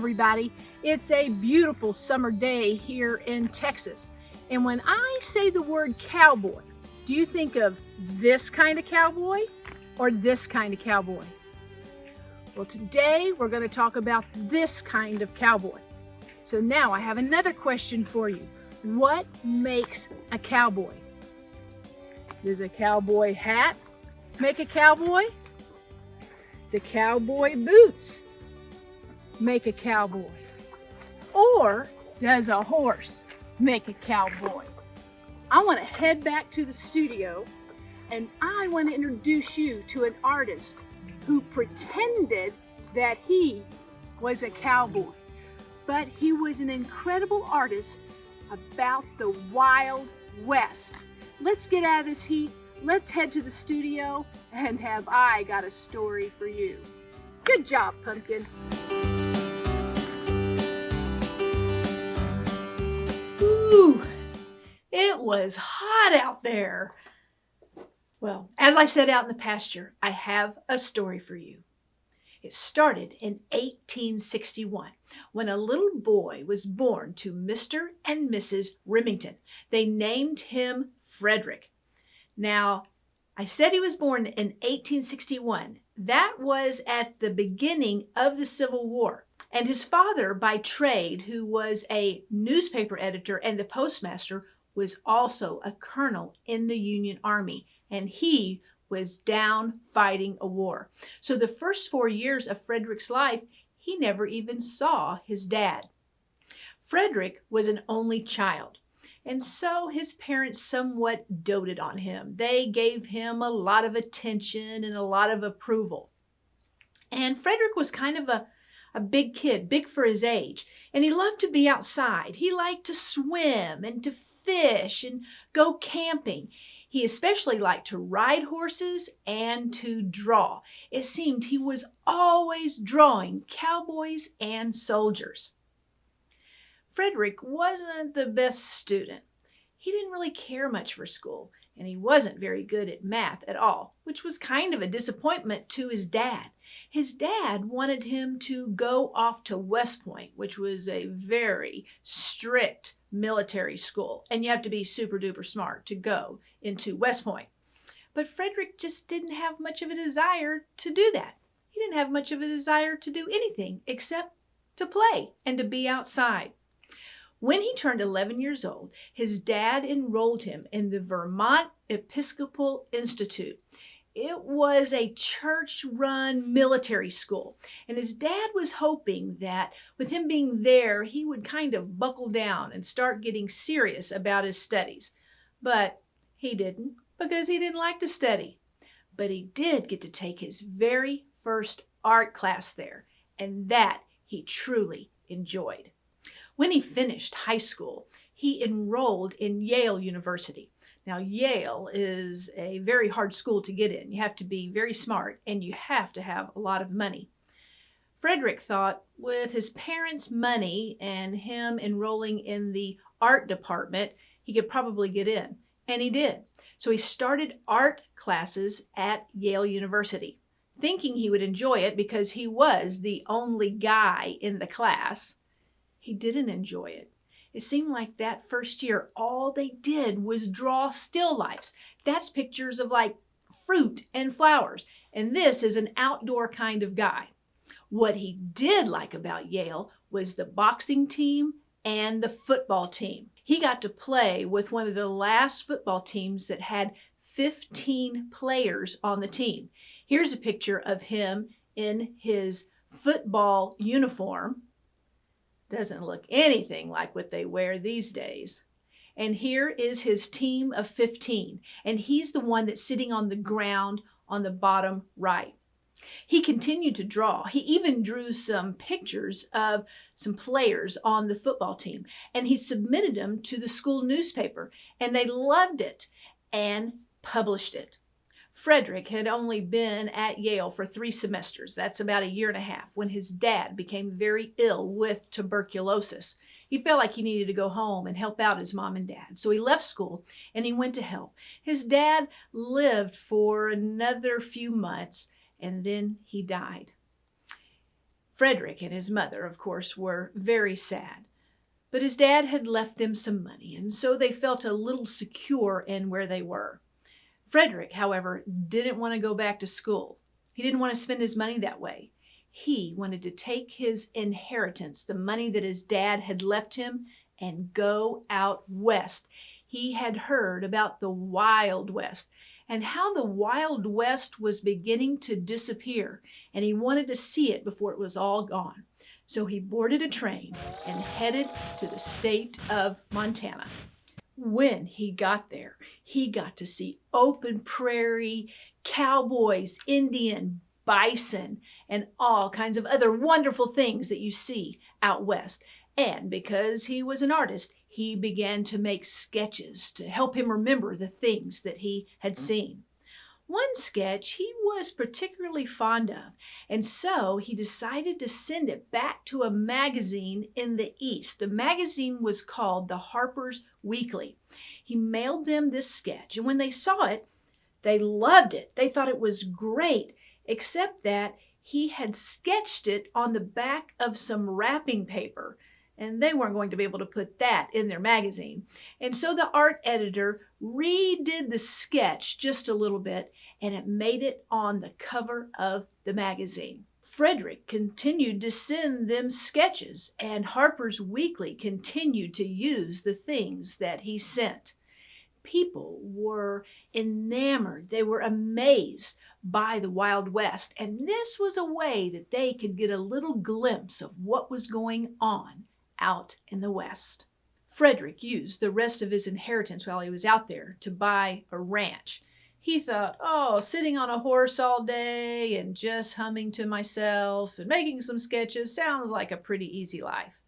everybody. It's a beautiful summer day here in Texas. And when I say the word cowboy, do you think of this kind of cowboy or this kind of cowboy? Well, today we're going to talk about this kind of cowboy. So now I have another question for you. What makes a cowboy? Does a cowboy hat make a cowboy? Do cowboy boots make a cowboy? Or does a horse make a cowboy? I want to head back to the studio and I want to introduce you to an artist who pretended that he was a cowboy. But he was an incredible artist about the Wild West. Let's get out of this heat. Let's head to the studio and have I got a story for you. Good job, Pumpkin. Ooh, it was hot out there. Well, as I said out in the pasture, I have a story for you. It started in 1861 when a little boy was born to Mr. and Mrs. Remington. They named him Frederic. Now, I said he was born in 1861. That was at the beginning of the Civil War. And his father, by trade, who was a newspaper editor and the postmaster, was also a colonel in the Union Army. And he was down fighting a war. So the first 4 years of Frederick's life, he never even saw his dad. Frederick was an only child, and so his parents somewhat doted on him. They gave him a lot of attention and a lot of approval. And Frederick was kind of a big kid, big for his age, and he loved to be outside. He liked to swim and to fish and go camping. He especially liked to ride horses and to draw. It seemed he was always drawing cowboys and soldiers. Frederick wasn't the best student. He didn't really care much for school, and he wasn't very good at math at all, which was kind of a disappointment to his dad. His dad wanted him to go off to West Point, which was a very strict military school, and you have to be super duper smart to go into West Point. But Frederick just didn't have much of a desire to do that. He didn't have much of a desire to do anything except to play and to be outside. When he turned 11 years old, his dad enrolled him in the Vermont Episcopal Institute. It was a church-run military school, and his dad was hoping that with him being there, he would kind of buckle down and start getting serious about his studies. But he didn't, because he didn't like to study. But he did get to take his very first art class there, and that he truly enjoyed. When he finished high school, he enrolled in Yale University. Now, Yale is a very hard school to get in. You have to be very smart, and you have to have a lot of money. Frederick thought with his parents' money and him enrolling in the art department, he could probably get in, and he did. So he started art classes at Yale University, thinking he would enjoy it because he was the only guy in the class. He didn't enjoy it. It seemed like that first year, all they did was draw still lifes. That's pictures of like fruit and flowers. And this is an outdoor kind of guy. What he did like about Yale was the boxing team and the football team. He got to play with one of the last football teams that had 15 players on the team. Here's a picture of him in his football uniform. Doesn't look anything like what they wear these days. And here is his team of 15, and he's the one that's sitting on the ground on the bottom right. He continued to draw. He even drew some pictures of some players on the football team, and he submitted them to the school newspaper, and they loved it and published it. Frederick had only been at Yale for 3 semesters. That's about a year and a half when his dad became very ill with tuberculosis. He felt like he needed to go home and help out his mom and dad. So he left school and he went to help. His dad lived for another few months and then he died. Frederic and his mother, of course, were very sad. But his dad had left them some money, and so they felt a little secure in where they were. Frederic, however, didn't want to go back to school. He didn't want to spend his money that way. He wanted to take his inheritance, the money that his dad had left him, and go out west. He had heard about the Wild West and how the Wild West was beginning to disappear, and he wanted to see it before it was all gone. So he boarded a train and headed to the state of Montana. When he got there, he got to see open prairie, cowboys, Indian, bison, and all kinds of other wonderful things that you see out west. And because he was an artist, he began to make sketches to help him remember the things that he had seen. One sketch he was particularly fond of, and so he decided to send it back to a magazine in the East. The magazine was called the Harper's Weekly. He mailed them this sketch, and when they saw it, they loved it. They thought it was great, except that he had sketched it on the back of some wrapping paper, and they weren't going to be able to put that in their magazine. And so the art editor redid the sketch just a little bit, and it made it on the cover of the magazine. Frederic continued to send them sketches, and Harper's Weekly continued to use the things that he sent. People were enamored. They were amazed by the Wild West, and this was a way that they could get a little glimpse of what was going on out in the West. Frederic used the rest of his inheritance while he was out there to buy a ranch. He thought, sitting on a horse all day and just humming to myself and making some sketches sounds like a pretty easy life.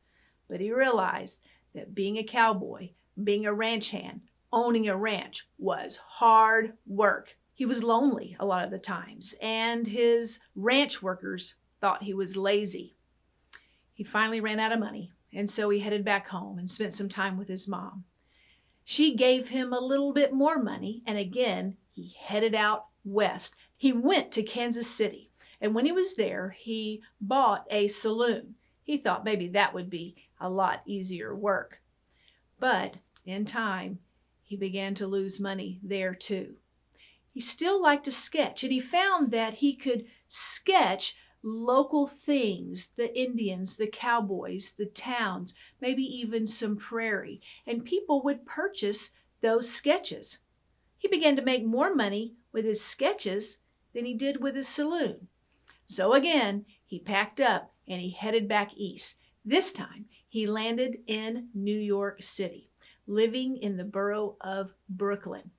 But he realized that being a cowboy, being a ranch hand, owning a ranch was hard work. He was lonely a lot of the times, and his ranch workers thought he was lazy. He finally ran out of money, and so he headed back home and spent some time with his mom. She gave him a little bit more money, and again, he headed out west. He went to Kansas City, and when he was there, he bought a saloon. He thought maybe that would be a lot easier work. But in time, he began to lose money there too. He still liked to sketch, and he found that he could sketch local things, the Indians, the cowboys, the towns, maybe even some prairie, and people would purchase those sketches. He began to make more money with his sketches than he did with his saloon. So again, he packed up and he headed back east. This time, he landed in New York City, living in the borough of Brooklyn.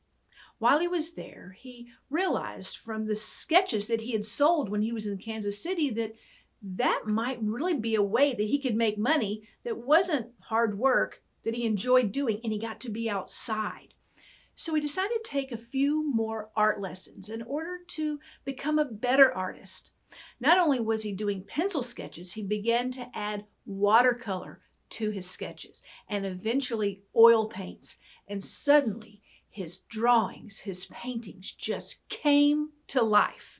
While he was there, he realized from the sketches that he had sold when he was in Kansas City that might really be a way that he could make money that wasn't hard work, that he enjoyed doing, and he got to be outside. So he decided to take a few more art lessons in order to become a better artist. Not only was he doing pencil sketches, he began to add watercolor to his sketches and eventually oil paints. And suddenly, his drawings, his paintings just came to life.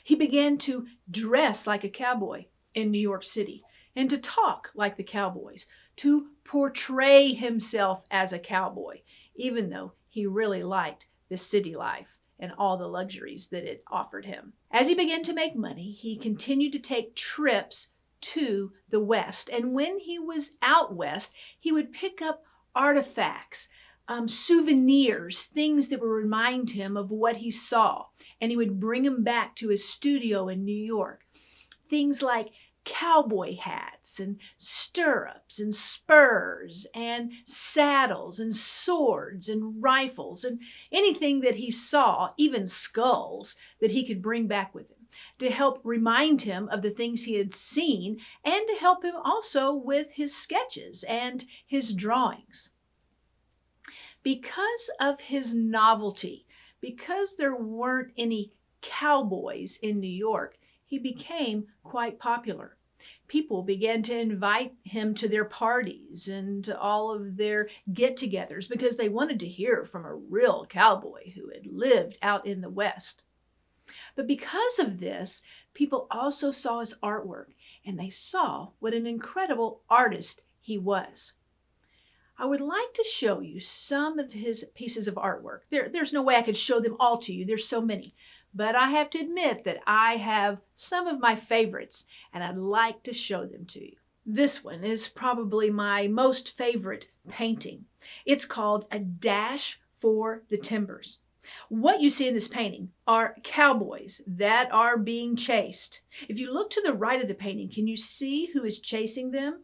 He began to dress like a cowboy in New York City and to talk like the cowboys, to portray himself as a cowboy, even though he really liked the city life and all the luxuries that it offered him. As he began to make money, he continued to take trips to the West. And when he was out West, he would pick up artifacts, souvenirs, things that would remind him of what he saw. And he would bring them back to his studio in New York. Things like cowboy hats and stirrups and spurs and saddles and swords and rifles and anything that he saw, even skulls, that he could bring back with him to help remind him of the things he had seen and to help him also with his sketches and his drawings. Because of his novelty, because there weren't any cowboys in New York, he became quite popular. People began to invite him to their parties and to all of their get-togethers because they wanted to hear from a real cowboy who had lived out in the West. But because of this, people also saw his artwork and they saw what an incredible artist he was. I would like to show you some of his pieces of artwork. There's no way I could show them all to you. There's so many. But I have to admit that I have some of my favorites, and I'd like to show them to you. This one is probably my most favorite painting. It's called A Dash for the Timbers. What you see in this painting are cowboys that are being chased. If you look to the right of the painting, can you see who is chasing them?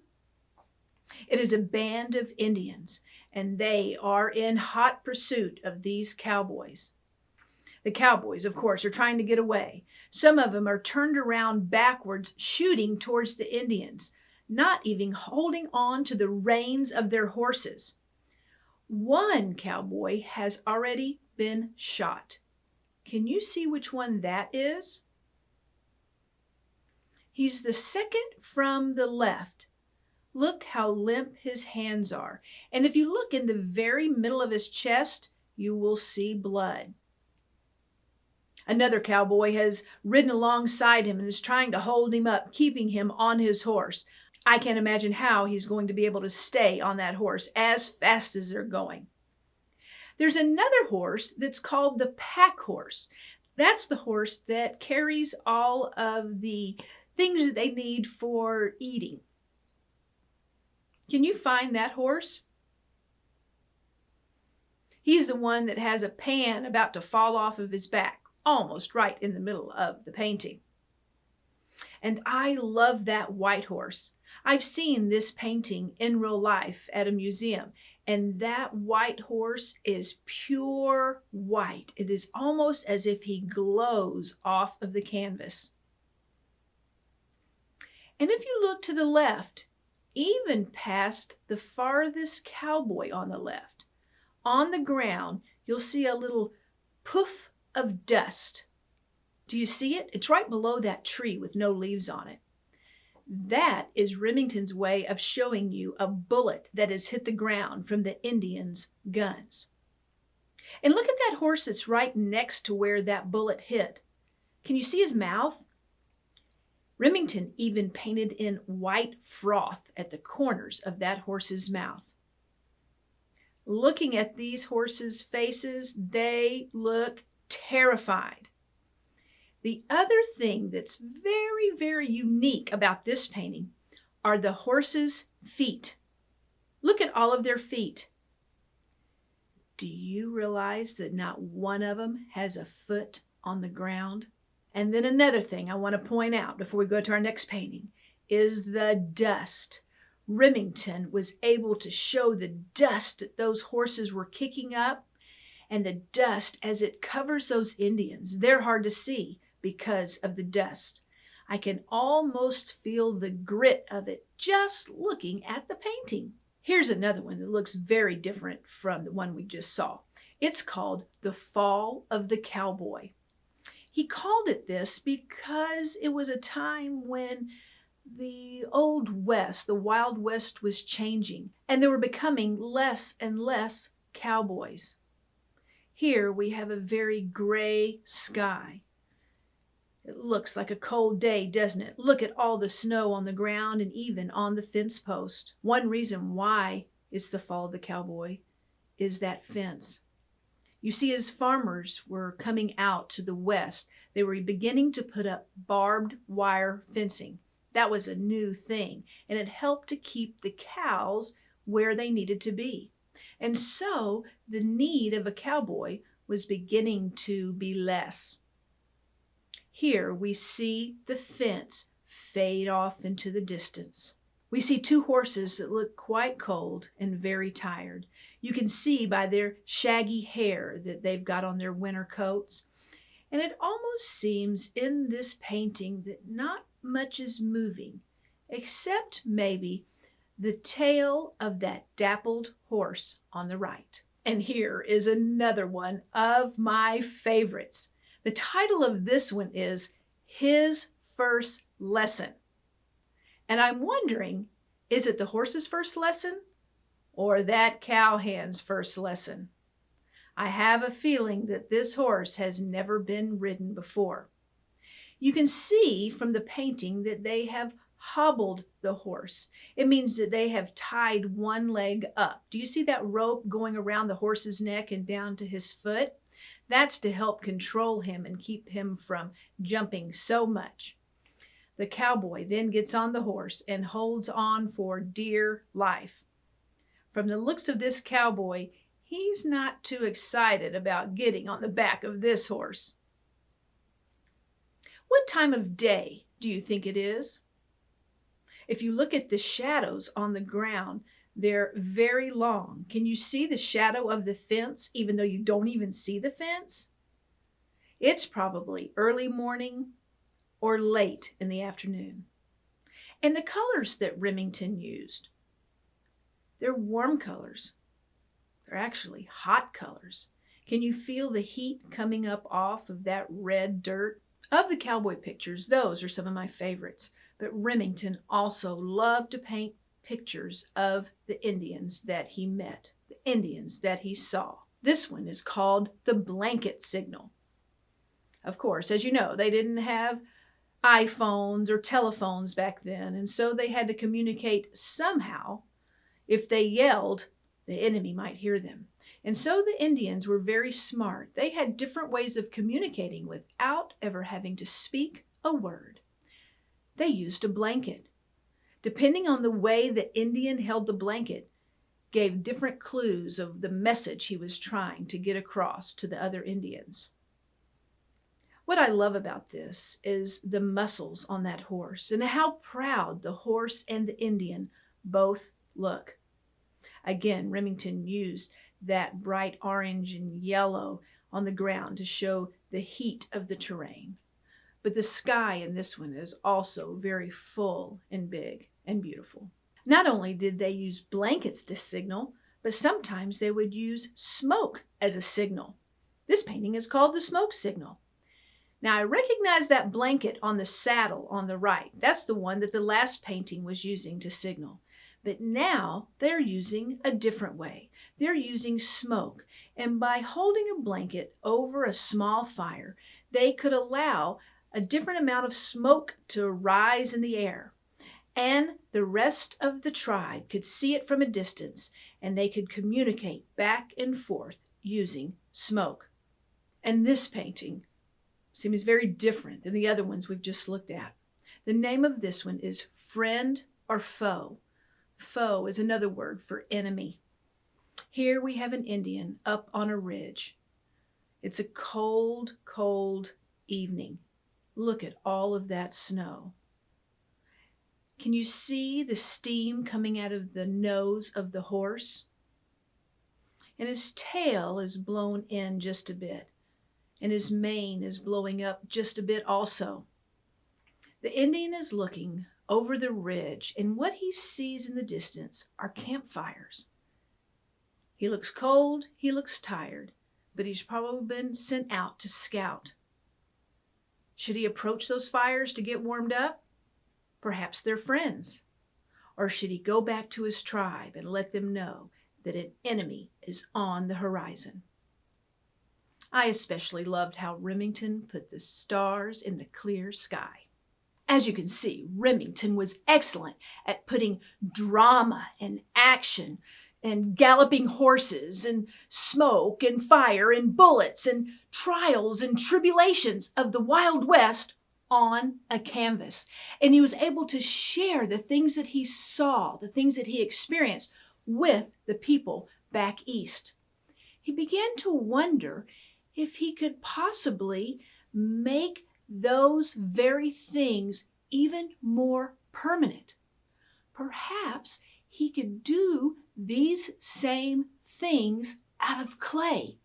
It is a band of Indians, and they are in hot pursuit of these cowboys. The cowboys, of course, are trying to get away. Some of them are turned around backwards, shooting towards the Indians, not even holding on to the reins of their horses. One cowboy has already been shot. Can you see which one that is? He's the second from the left. Look how limp his hands are. And if you look in the very middle of his chest, you will see blood. Another cowboy has ridden alongside him and is trying to hold him up, keeping him on his horse. I can't imagine how he's going to be able to stay on that horse as fast as they're going. There's another horse that's called the pack horse. That's the horse that carries all of the things that they need for eating. Can you find that horse? He's the one that has a pan about to fall off of his back, almost right in the middle of the painting. And I love that white horse. I've seen this painting in real life at a museum, and that white horse is pure white. It is almost as if he glows off of the canvas. And if you look to the left, even past the farthest cowboy on the left, on the ground, you'll see a little poof of dust. Do you see it? It's right below that tree with no leaves on it. That is Remington's way of showing you a bullet that has hit the ground from the Indians' guns. And look at that horse that's right next to where that bullet hit. Can you see his mouth? Remington even painted in white froth at the corners of that horse's mouth. Looking at these horses' faces, they look terrified. The other thing that's very, very unique about this painting are the horses' feet. Look at all of their feet. Do you realize that not one of them has a foot on the ground? And then another thing I want to point out before we go to our next painting is the dust. Remington was able to show the dust that those horses were kicking up, and the dust as it covers those Indians. They're hard to see because of the dust. I can almost feel the grit of it just looking at the painting. Here's another one that looks very different from the one we just saw. It's called The Fall of the Cowboy. He called it this because it was a time when the Old West, the Wild West, was changing, and there were becoming less and less cowboys. Here we have a very gray sky. It looks like a cold day, doesn't it? Look at all the snow on the ground and even on the fence post. One reason why it's the fall of the cowboy is that fence. You see, as farmers were coming out to the west, they were beginning to put up barbed wire fencing. That was a new thing, and it helped to keep the cows where they needed to be. And so the need of a cowboy was beginning to be less. Here we see the fence fade off into the distance. We see two horses that look quite cold and very tired. You can see by their shaggy hair that they've got on their winter coats. And it almost seems in this painting that not much is moving, except maybe the tail of that dappled horse on the right. And here is another one of my favorites. The title of this one is His First Lesson. And I'm wondering, is it the horse's first lesson or that cowhand's first lesson? I have a feeling that this horse has never been ridden before. You can see from the painting that they have hobbled the horse. It means that they have tied one leg up. Do you see that rope going around the horse's neck and down to his foot? That's to help control him and keep him from jumping so much. The cowboy then gets on the horse and holds on for dear life. From the looks of this cowboy, he's not too excited about getting on the back of this horse. What time of day do you think it is? If you look at the shadows on the ground, they're very long. Can you see the shadow of the fence even though you don't even see the fence? It's probably early morning or late in the afternoon. And the colors that Remington used, they're warm colors. They're actually hot colors. Can you feel the heat coming up off of that red dirt? Of the cowboy pictures, those are some of my favorites. But Remington also loved to paint pictures of the Indians that he met, the Indians that he saw. This one is called the blanket signal. Of course, as you know, they didn't have iPhones or telephones back then, and so they had to communicate somehow. If they yelled, the enemy might hear them. And so the Indians were very smart. They had different ways of communicating without ever having to speak a word. They used a blanket. Depending on the way the Indian held the blanket, gave different clues of the message he was trying to get across to the other Indians. What I love about this is the muscles on that horse and how proud the horse and the Indian both look. Again, Remington used that bright orange and yellow on the ground to show the heat of the terrain. But the sky in this one is also very full and big and beautiful. Not only did they use blankets to signal, but sometimes they would use smoke as a signal. This painting is called the smoke signal. Now I recognize that blanket on the saddle on the right. That's the one that the last painting was using to signal. But now they're using a different way. They're using smoke. And by holding a blanket over a small fire, they could allow a different amount of smoke to rise in the air. And the rest of the tribe could see it from a distance, and they could communicate back and forth using smoke. And this painting seems very different than the other ones we've just looked at. The name of this one is Friend or Foe. Foe is another word for enemy. Here we have an Indian up on a ridge. It's a cold, cold evening. Look at all of that snow. Can you see the steam coming out of the nose of the horse? And his tail is blown in just a bit, and his mane is blowing up just a bit also. The Indian is looking over the ridge, and what he sees in the distance are campfires. He looks cold, he looks tired, but he's probably been sent out to scout. Should he approach those fires to get warmed up? Perhaps they're friends. Or should he go back to his tribe and let them know that an enemy is on the horizon? I especially loved how Remington put the stars in the clear sky. As you can see, Remington was excellent at putting drama and action and galloping horses and smoke and fire and bullets and trials and tribulations of the Wild West on a canvas. And he was able to share the things that he saw, the things that he experienced with the people back east. He began to wonder if he could possibly make those very things even more permanent. Perhaps he could do these same things out of clay.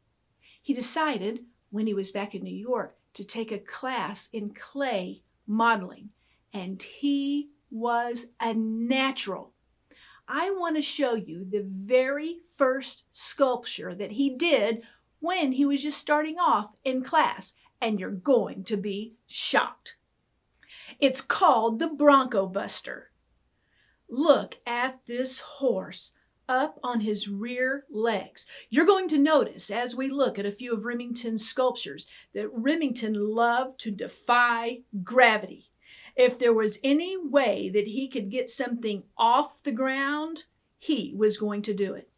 He decided when he was back in New York to take a class in clay modeling, and he was a natural. I want to show you the very first sculpture that he did when he was just starting off in class, and you're going to be shocked. It's called the Bronco Buster. Look at this horse up on his rear legs. You're going to notice as we look at a few of Remington's sculptures that Remington loved to defy gravity. If there was any way that he could get something off the ground, he was going to do it.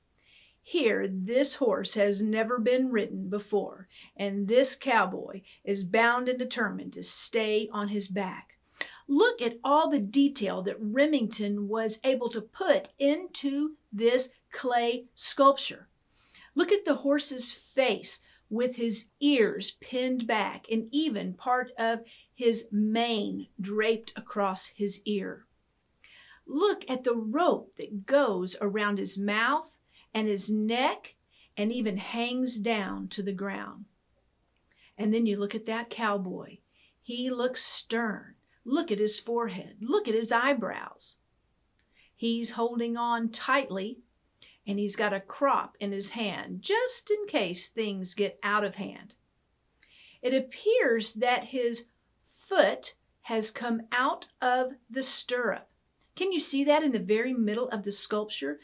Here, this horse has never been ridden before, and this cowboy is bound and determined to stay on his back. Look at all the detail that Remington was able to put into this clay sculpture. Look at the horse's face with his ears pinned back and even part of his mane draped across his ear. Look at the rope that goes around his mouth and his neck and even hangs down to the ground. And then you look at that cowboy. He looks stern. Look at his forehead. Look at his eyebrows. He's holding on tightly, and he's got a crop in his hand just in case things get out of hand. It appears that his foot has come out of the stirrup. Can you see that in the very middle of the sculpture?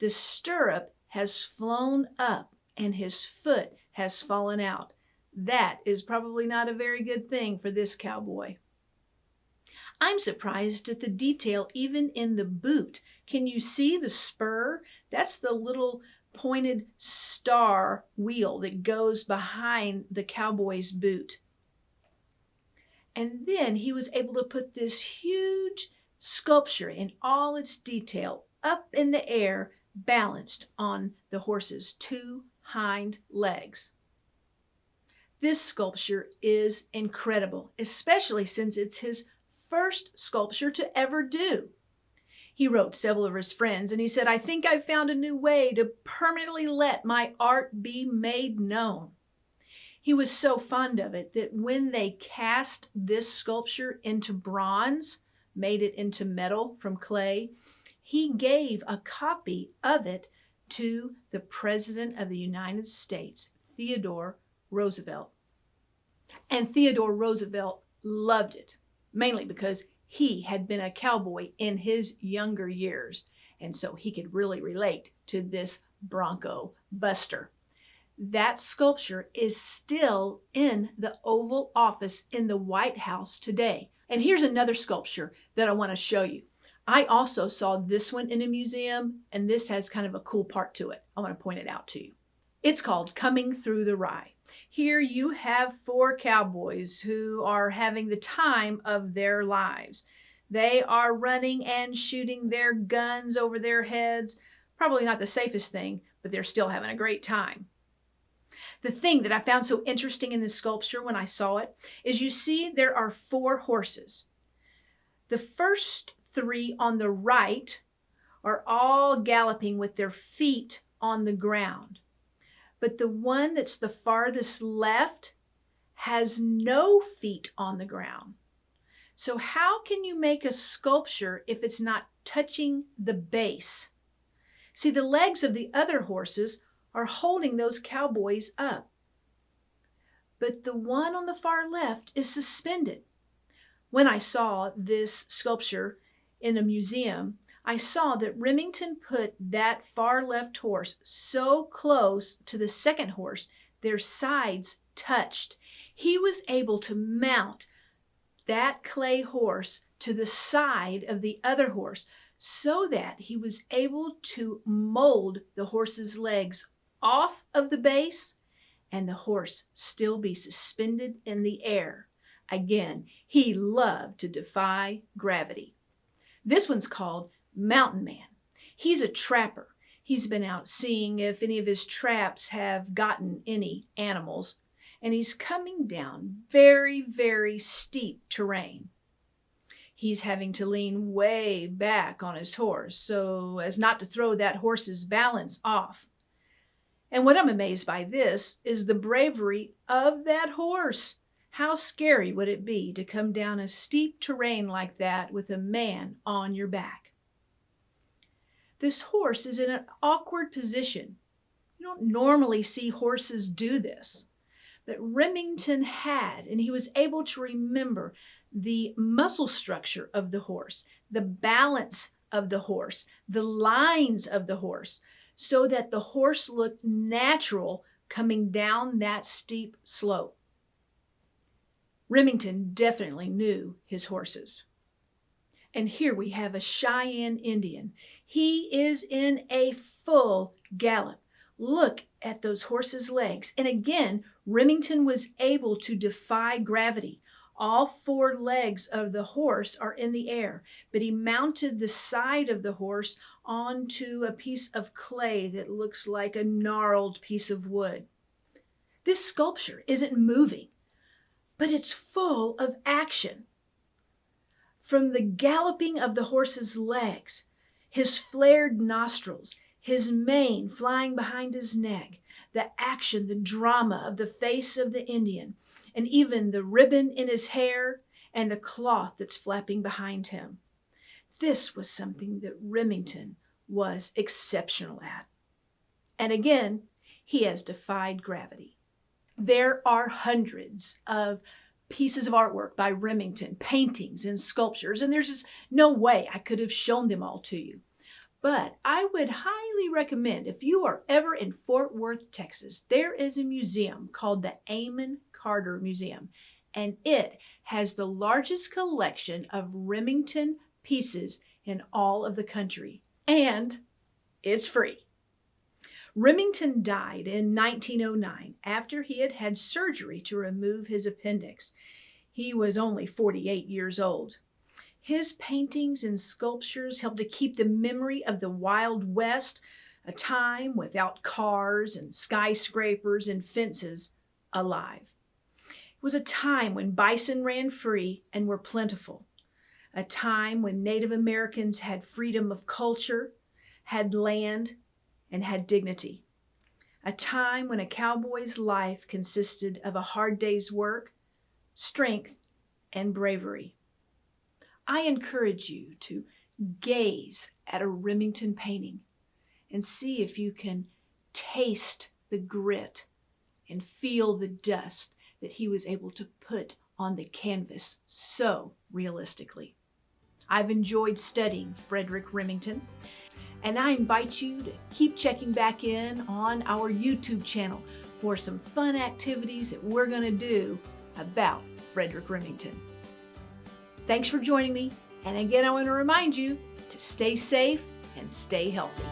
The stirrup has flown up and his foot has fallen out. That is probably not a very good thing for this cowboy. I'm surprised at the detail even in the boot. Can you see the spur? That's the little pointed star wheel that goes behind the cowboy's boot. And then he was able to put this huge sculpture in all its detail up in the air, balanced on the horse's two hind legs. This sculpture is incredible, especially since it's his first sculpture to ever do. He wrote several of his friends and he said, "I think I've found a new way to permanently let my art be made known." He was so fond of it that when they cast this sculpture into bronze, made it into metal from clay, he gave a copy of it to the President of the United States, Theodore Roosevelt. And Theodore Roosevelt loved it, mainly because he had been a cowboy in his younger years, and so he could really relate to this Bronco Buster. That sculpture is still in the Oval Office in the White House today. And here's another sculpture that I want to show you. I also saw this one in a museum, and this has kind of a cool part to it. I want to point it out to you. It's called Coming Through the Rye. Here you have four cowboys who are having the time of their lives. They are running and shooting their guns over their heads. Probably not the safest thing, but they're still having a great time. The thing that I found so interesting in this sculpture when I saw it is you see there are four horses. The first three on the right are all galloping with their feet on the ground. But the one that's the farthest left has no feet on the ground. So how can you make a sculpture if it's not touching the base? See, the legs of the other horses are holding those cowboys up. But the one on the far left is suspended. When I saw this sculpture in a museum, I saw that Remington put that far left horse so close to the second horse, their sides touched. He was able to mount that clay horse to the side of the other horse so that he was able to mold the horse's legs off of the base and the horse still be suspended in the air. Again, he loved to defy gravity. This one's called Mountain Man. He's a trapper. He's been out seeing if any of his traps have gotten any animals, and he's coming down very, very steep terrain. He's having to lean way back on his horse so as not to throw that horse's balance off. And what I'm amazed by this is the bravery of that horse. How scary would it be to come down a steep terrain like that with a man on your back? This horse is in an awkward position. You don't normally see horses do this, but Remington had, and he was able to remember the muscle structure of the horse, the balance of the horse, the lines of the horse, so that the horse looked natural coming down that steep slope. Remington definitely knew his horses. And here we have a Cheyenne Indian. He is in a full gallop. Look at those horses' legs. And again, Remington was able to defy gravity. All four legs of the horse are in the air, but he mounted the side of the horse onto a piece of clay that looks like a gnarled piece of wood. This sculpture isn't moving, but it's full of action. From the galloping of the horse's legs, his flared nostrils, his mane flying behind his neck, the action, the drama of the face of the Indian, and even the ribbon in his hair and the cloth that's flapping behind him. This was something that Remington was exceptional at. And again, he has defied gravity. There are hundreds of pieces of artwork by Remington, paintings and sculptures, and there's just no way I could have shown them all to you. But I would highly recommend, if you are ever in Fort Worth, Texas, there is a museum called the Amon Carter Museum, and it has the largest collection of Remington pieces in all of the country, and it's free. Remington died in 1909 after he had had surgery to remove his appendix. He was only 48 years old. His paintings and sculptures helped to keep the memory of the Wild West, a time without cars and skyscrapers and fences, alive. It was a time when bison ran free and were plentiful, a time when Native Americans had freedom of culture, had land, and had dignity. A time when a cowboy's life consisted of a hard day's work, strength, and bravery. I encourage you to gaze at a Remington painting and see if you can taste the grit and feel the dust that he was able to put on the canvas so realistically. I've enjoyed studying Frederic Remington, and I invite you to keep checking back in on our YouTube channel for some fun activities that we're going to do about Frederic Remington. Thanks for joining me, and again I want to remind you to stay safe and stay healthy.